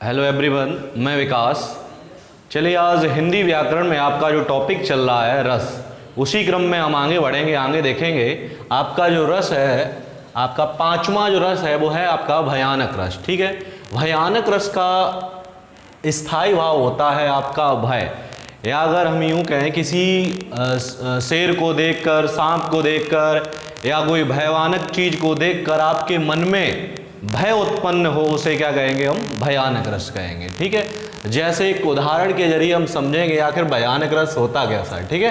Hello everyone, मैं विकास। चलिए, आज हिंदी व्याकरण में आपका जो टॉपिक चल रहा है रस, उसी क्रम में हम आगे बढ़ेंगे। आगे देखेंगे आपका जो रस है, आपका पांचवा जो रस है वो है आपका भयानक रस। ठीक है, भयानक रस का स्थायी भाव होता है आपका भय, या अगर हम यूँ कहें किसी शेर को देखकर, सांप को देखकर या कोई भयानक चीज को देखकर आपके मन में भय उत्पन्न हो, उसे क्या कहेंगे हम? भयानक रस कहेंगे। ठीक है, जैसे एक उदाहरण के जरिए हम समझेंगे आखिर भयानक रस होता कैसा है। ठीक है,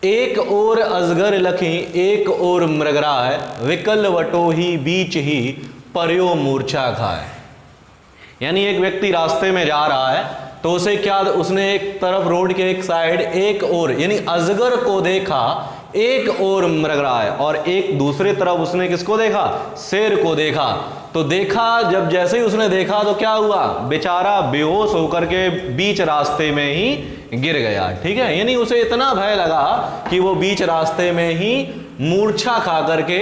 एक ओर अजगर लखी एक ओर मृगराय, विकल वटो ही बीच ही पर्यो मूर्छा खाए। यानी एक व्यक्ति रास्ते में जा रहा है तो उसे क्या, उसने एक तरफ रोड के एक साइड एक ओर यानी अजगर को देखा, एक ओर मृगराय, और एक दूसरे तरफ उसने किसको देखा? शेर को देखा। तो देखा, जब जैसे ही उसने देखा तो क्या हुआ? बेचारा बेहोश होकर के बीच रास्ते में ही गिर गया। ठीक है, यानी उसे इतना भय लगा कि वो बीच रास्ते में ही मूर्छा खा करके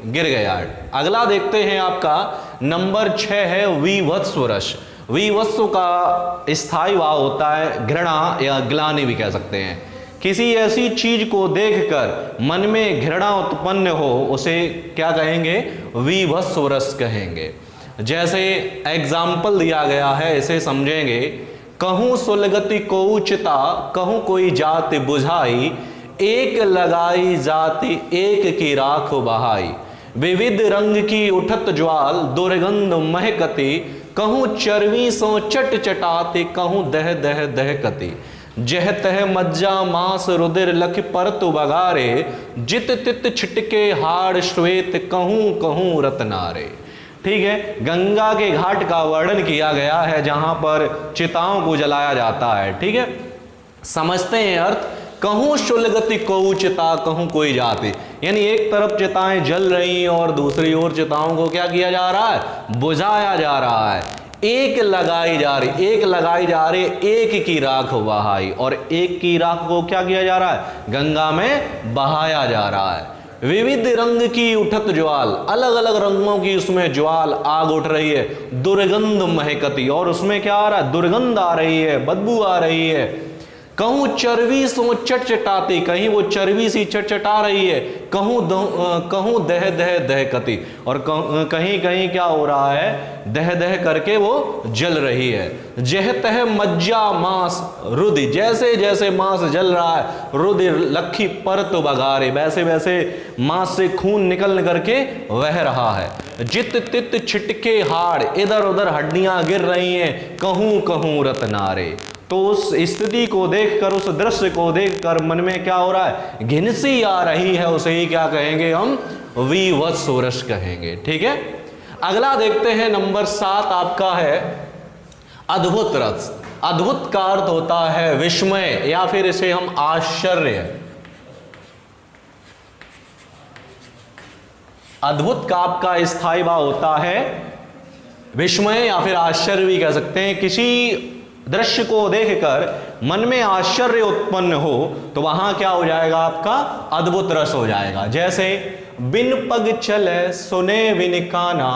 गिर गया। अगला देखते हैं, आपका नंबर 6 है वीभत्सव रस। वीभत्सव का स्थायी भाव होता है घृणा या ग्लानि भी कह सकते हैं। किसी ऐसी चीज को देखकर मन में घृणा उत्पन्न हो, उसे क्या कहेंगे? वीभत्सव रस कहेंगे। जैसे एग्जाम्पल दिया गया है, इसे समझेंगे। कहूँ सुलगति को चिता, कहूँ कोई जाति बुझाई, एक लगाई जाति एक की राख बहाई। विविध रंग की उठत ज्वाल, दुर्गंध महकती, कहूँ चर्वी सो चट चटाते, कहूँ दह दह दहकती। जह तह मज्जा मांस रुधिर लख परतु बगारे, जित तित छिटके हाड़ श्वेत, कहूँ कहूँ रत्नारे। ठीक है, गंगा के घाट का वर्णन किया गया है जहां पर चिताओं को जलाया जाता है। ठीक है, समझते हैं अर्थ। कहूँ शुलगति को चिता, कहूँ कोई जाति, यानी एक तरफ चिताएं जल रही हैं और दूसरी ओर चिताओं को क्या किया जा रहा है? बुझाया जा रहा है। एक लगाई जा रही, एक लगाई जा रही, एक की राख बहाई, और एक की राख को क्या किया जा रहा है? गंगा में बहाया जा रहा है। विविध रंग की उठत ज्वाल, अलग अलग रंगों की उसमें ज्वाल आग उठ रही है। दुर्गंध महकती, और उसमें क्या आ रहा है? दुर्गंध आ रही है, बदबू आ रही है। कहूँ चर्वी सो चटचटाती, कहीं वो चर्वी सी चटचटा रही है। कहूँ दह दह दहकती, और कहीं कहीं क्या हो रहा है? दह दह करके वो जल रही है। जह तह मज्जा मांस रुधिर, जैसे जैसे मांस जल रहा है, रुधिर लखी परत बगारे, वैसे वैसे मांस से खून निकल करके वह रहा है। जित तित छिटके हाड़, इधर उधर हड्डियां गिर रही हैं, कहूँ कहूँ रत्नारे। तो उस स्थिति को देखकर, उस दृश्य को देखकर मन में क्या हो रहा है? घिनसी आ रही है, उसे ही क्या कहेंगे हम? वीभत्सव रस कहेंगे। ठीक है, अगला देखते हैं नंबर 7 आपका है अद्भुत रस। अद्भुत का अर्थ होता है विस्मय, या फिर इसे हम आश्चर्य। अद्भुत का आपका स्थायी भाव होता है विस्मय, या फिर आश्चर्य भी कह सकते हैं। किसी दृश्य को देखकर मन में आश्चर्य उत्पन्न हो तो वहां क्या हो जाएगा? आपका अद्भुत रस हो जाएगा। जैसे बिन पग चले सुने बिन काना,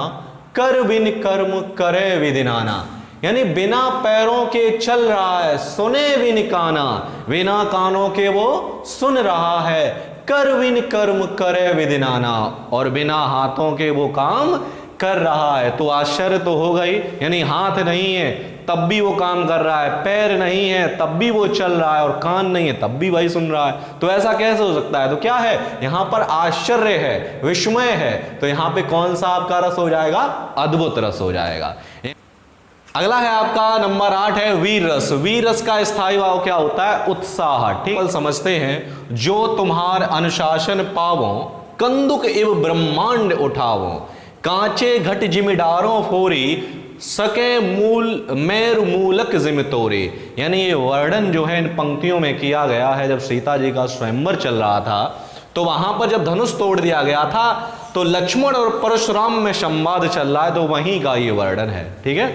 कर बिन कर्म करे विदिनाना। यानी बिना पैरों के चल रहा है, सुने बिन काना, बिना कानों के वो सुन रहा है। कर बिन कर्म करे विदिनाना, और बिना हाथों के वो काम कर रहा है। तो आश्चर्य तो हो गई, यानी हाथ नहीं है तब भी वो काम कर रहा है, पैर नहीं है तब भी वो चल रहा है, और कान नहीं है तब भी वही सुन रहा है। तो ऐसा कैसे हो सकता है? तो क्या है यहां पर? आश्चर्य है, विस्मय है। तो यहां पे कौन सा आपका रस हो जाएगा? अद्भुत रस हो जाएगा। अगला है आपका नंबर 8 है वीर रस। वीर रस का स्थायी भाव क्या होता है? उत्साह। ठीक, समझते हैं। जो तुम्हार अनुशासन पावो, कंदुक इव ब्रह्मांड उठावो, कांचे घट जिमिडारों फोरी, सके मूल मेरु मूलक जिम तोरे। यानी ये वर्णन जो है इन पंक्तियों में किया गया है। जब सीता जी का स्वयंवर चल रहा था तो वहां पर जब धनुष तोड़ दिया गया था तो लक्ष्मण और परशुराम में संवाद चल रहा है, तो वहीं का ये वर्णन है। ठीक है,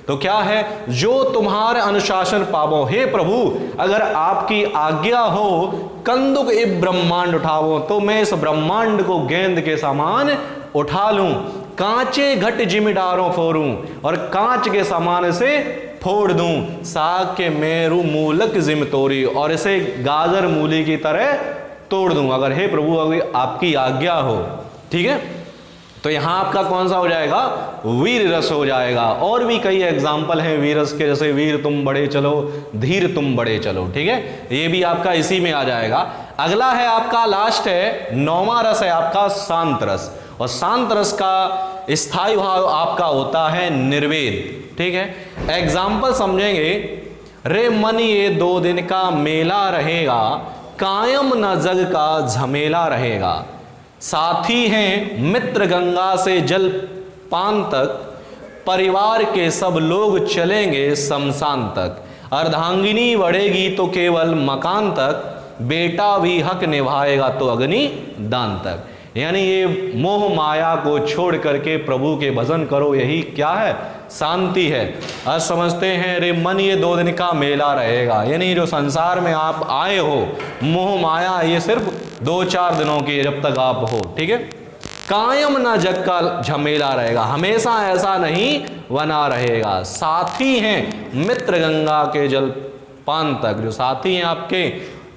तो क्या है? जो तुम्हारे अनुशासन पावो, हे प्रभु अगर आपकी आज्ञा हो, कंदुक इव ब्रह्मांड उठावो, तो मैं इस ब्रह्मांड को गेंद के समान उठा लूं। कांचे घट जिमिडारों फोरूं, और कांच के समान से फोड़ दूं, साग के मेरू मूलक जिम तोरी, और इसे गाजर मूली की तरह तोड़ दूं, अगर हे प्रभु अगर आपकी आज्ञा हो। ठीक है, तो यहां आपका कौन सा हो जाएगा, वीर रस हो जाएगा। और भी कई एग्जाम्पल हैं वीर रस के, जैसे वीर तुम बड़े चलो, धीर तुम बड़े चलो। ठीक है, ये भी आपका इसी में आ जाएगा। अगला है आपका लास्ट है 9वां रस है आपका शांत रस, और शांत रस का स्थायी भाव आपका होता है निर्वेद। ठीक है, एग्जाम्पल समझेंगे, रे मन ये 2 दिन का मेला रहेगा, कायम न जग का झमेला रहेगा, साथी हैं मित्र गंगा से जल पान तक, परिवार के सब लोग चलेंगे शमशान तक, अर्धांगिनी बढ़ेगी तो केवल मकान तक, बेटा भी हक निभाएगा तो अग्नि दान तक। यानी ये मोह माया को छोड़ करके प्रभु के भजन करो, यही क्या है, शांति है। आज समझते हैं रे मन ये 2 दिन का मेला रहेगा, यानी जो संसार में आप आए हो, मोह माया ये सिर्फ 2-4 दिनों की, जब तक आप हो। ठीक है, कायम ना जग का झमेला रहेगा, हमेशा ऐसा नहीं बना रहेगा, साथी हैं मित्र गंगा के जल पान तक, जो साथी हैं आपके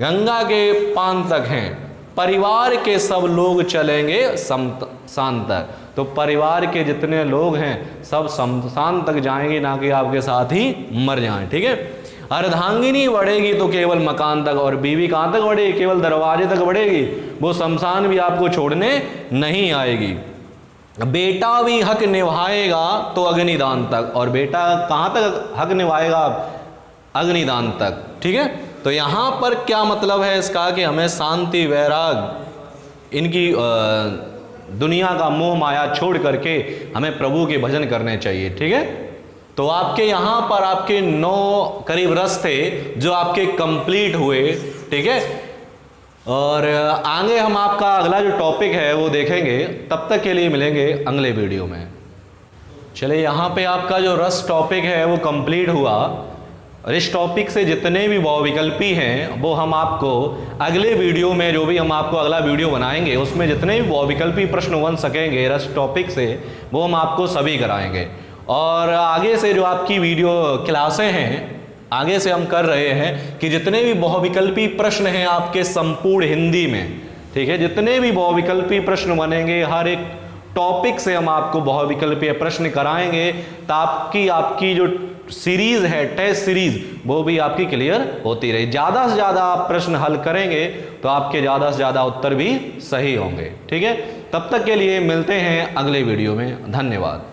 गंगा के पान तक हैं, परिवार के सब लोग चलेंगे शमशान तक, तो परिवार के जितने लोग हैं सब शमशान तक जाएंगे, ना कि आपके साथ ही मर जाएं। ठीक है, अर्धांगिनी बढ़ेगी तो केवल मकान तक, और बीवी कहाँ तक बढ़ेगी, केवल दरवाजे तक बढ़ेगी, वो शमशान भी आपको छोड़ने नहीं आएगी। बेटा भी हक निभाएगा तो अग्निदान तक, और बेटा कहाँ तक हक निभाएगा, अग्निदान तक। ठीक है, तो यहाँ पर क्या मतलब है इसका, कि हमें शांति वैराग इनकी दुनिया का मोह माया छोड़ करके हमें प्रभु के भजन करने चाहिए। ठीक है, तो आपके यहाँ पर आपके 9 करीब रस थे जो आपके कंप्लीट हुए। ठीक है, और आगे हम आपका अगला जो टॉपिक है वो देखेंगे, तब तक के लिए मिलेंगे अगले वीडियो में। चलिए, यहाँ पे आपका जो रस टॉपिक है वो कंप्लीट हुआ, और इस टॉपिक से जितने भी बहुविकल्पी हैं वो हम आपको अगले वीडियो में, जो भी हम आपको अगला वीडियो बनाएंगे उसमें जितने भी बहुविकल्पी प्रश्न बन सकेंगे रस टॉपिक से, वो हम आपको सभी कराएंगे। और आगे से जो आपकी वीडियो क्लासें हैं, आगे से हम कर रहे हैं कि जितने भी बहुविकल्पी प्रश्न हैं आपके संपूर्ण हिंदी में, ठीक है, जितने भी बहुविकल्पी प्रश्न बनेंगे हर एक टॉपिक से हम आपको बहुविकल्पीय प्रश्न कराएंगे, ताकि आपकी जो सीरीज है, टेस्ट सीरीज, वो भी आपकी क्लियर होती रहे। ज़्यादा से ज़्यादा आप प्रश्न हल करेंगे तो आपके ज़्यादा से ज़्यादा उत्तर भी सही होंगे। ठीक है, तब तक के लिए मिलते हैं अगले वीडियो में। धन्यवाद।